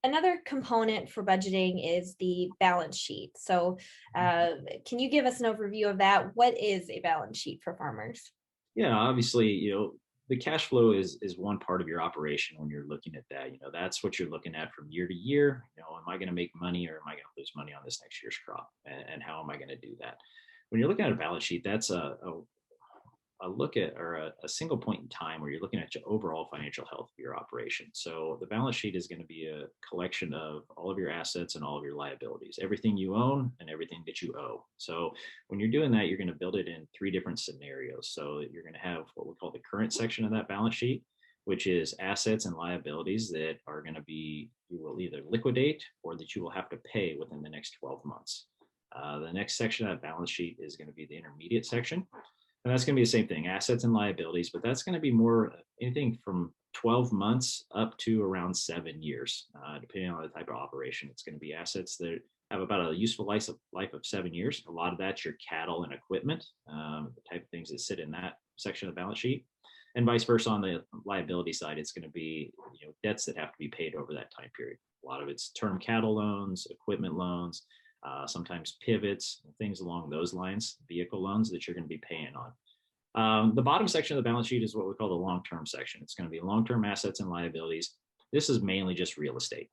another component for budgeting is the balance sheet. So, can you give us an overview of that? What is a balance sheet for farmers? Yeah, obviously, the cash flow is one part of your operation when you're looking at that. That's what you're looking at from year to year. Am I going to make money or am I going to lose money on this next year's crop? And how am I going to do that? When you're looking at a balance sheet, that's a look at or a single point in time where you're looking at your overall financial health of your operation. So the balance sheet is going to be a collection of all of your assets and all of your liabilities, everything you own and everything that you owe. So when you're doing that, you're going to build it in three different scenarios. So you're going to have what we call the current section of that balance sheet, which is assets and liabilities that are going to be, you will either liquidate or that you will have to pay within the next 12 months. The next section of that balance sheet is going to be the intermediate section, and that's going to be the same thing, assets and liabilities, but that's going to be more anything from 12 months up to around 7 years, depending on the type of operation. It's going to be assets that have about a useful life of 7 years. A lot of that's your cattle and equipment, the type of things that sit in that section of the balance sheet. And vice versa on the liability side, it's going to be debts that have to be paid over that time period. A lot of it's term cattle loans, equipment loans, sometimes pivots, things along those lines, vehicle loans that you're going to be paying on. The bottom section of the balance sheet is what we call the long-term section. It's going to be long-term assets and liabilities. This is mainly just real estate.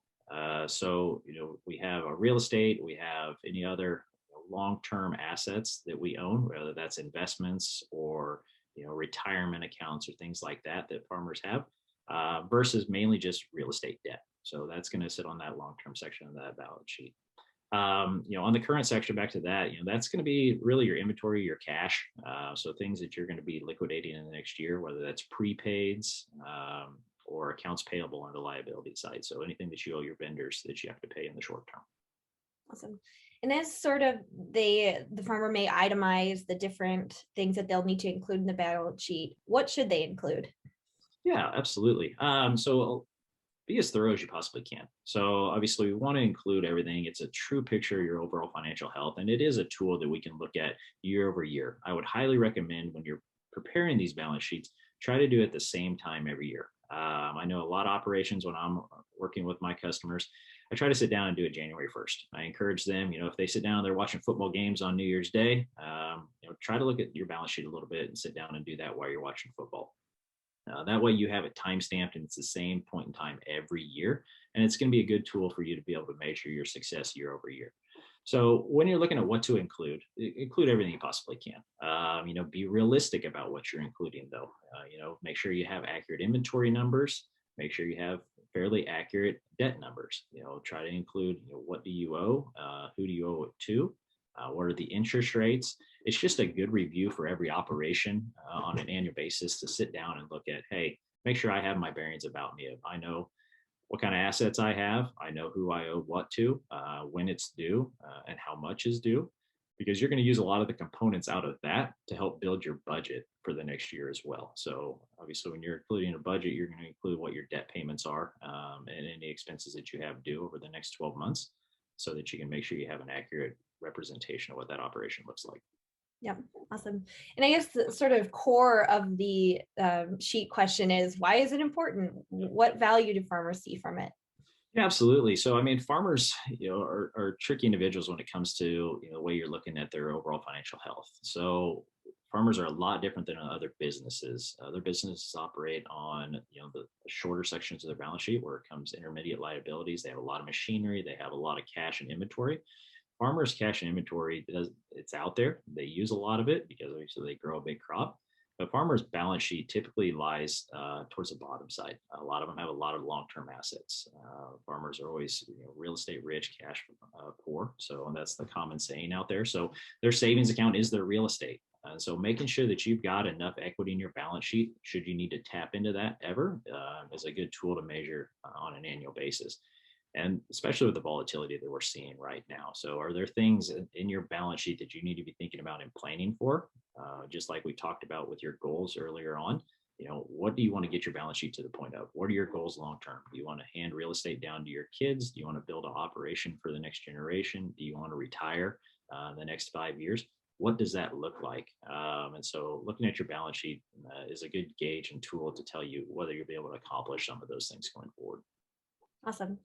So we have a real estate, we have any other long-term assets that we own, whether that's investments or retirement accounts or things like that that farmers have, versus mainly just real estate debt. So that's going to sit on that long-term section of that balance sheet. On the current section, back to that, that's going to be really your inventory, your cash. So things that you're going to be liquidating in the next year, whether that's prepaids or accounts payable on the liability side. So anything that you owe your vendors that you have to pay in the short term. Awesome. And as sort of the farmer may itemize the different things that they'll need to include in the balance sheet, what should they include? Yeah, absolutely. So be as thorough as you possibly can. So obviously we want to include everything. It's a true picture of your overall financial health, and it is a tool that we can look at year over year. I would highly recommend when you're preparing these balance sheets, try to do it at the same time every year. I know a lot of operations when I'm working with my customers, I try to sit down and do it January 1st. I encourage them, if they sit down, they're watching football games on New Year's Day, try to look at your balance sheet a little bit and sit down and do that while you're watching football. That way you have it time stamped and it's the same point in time every year. And it's going to be a good tool for you to be able to measure your success year over year. So when you're looking at what to include everything you possibly can. Be realistic about what you're including though. Make sure you have accurate inventory numbers. Make sure you have fairly accurate debt numbers. Try to include, what do you owe? Who do you owe it to? What are the interest rates? It's just a good review for every operation on an annual basis to sit down and look at, hey, make sure I have my bearings about me. I know what kind of assets I have. I know who I owe what to, when it's due, and how much is due, because you're going to use a lot of the components out of that to help build your budget for the next year as well. So obviously when you're including a budget, you're going to include what your debt payments are and any expenses that you have due over the next 12 months so that you can make sure you have an accurate representation of what that operation looks like. Yeah, awesome. And I guess the sort of core of the sheet question is, why is it important? What value do farmers see from it? Yeah, absolutely. So, I mean, farmers, are tricky individuals when it comes to the way you're looking at their overall financial health. So, farmers are a lot different than other businesses. Other businesses operate on the shorter sections of their balance sheet where it comes intermediate liabilities. They have a lot of machinery. They have a lot of cash and inventory. Farmers' cash and inventory it's out there. They use a lot of it because obviously they grow a big crop. But farmers' balance sheet typically lies towards the bottom side. A lot of them have a lot of long-term assets. Farmers are always real estate rich, cash poor. So and that's the common saying out there. So their savings account is their real estate. And so making sure that you've got enough equity in your balance sheet, should you need to tap into that ever, is a good tool to measure on an annual basis. And especially with the volatility that we're seeing right now. So are there things in your balance sheet that you need to be thinking about and planning for? Just like we talked about with your goals earlier on, what do you want to get your balance sheet to the point of? What are your goals long term? Do you want to hand real estate down to your kids? Do you want to build an operation for the next generation? Do you want to retire in the next 5 years? What does that look like? And so looking at your balance sheet is a good gauge and tool to tell you whether you'll be able to accomplish some of those things going forward. Awesome.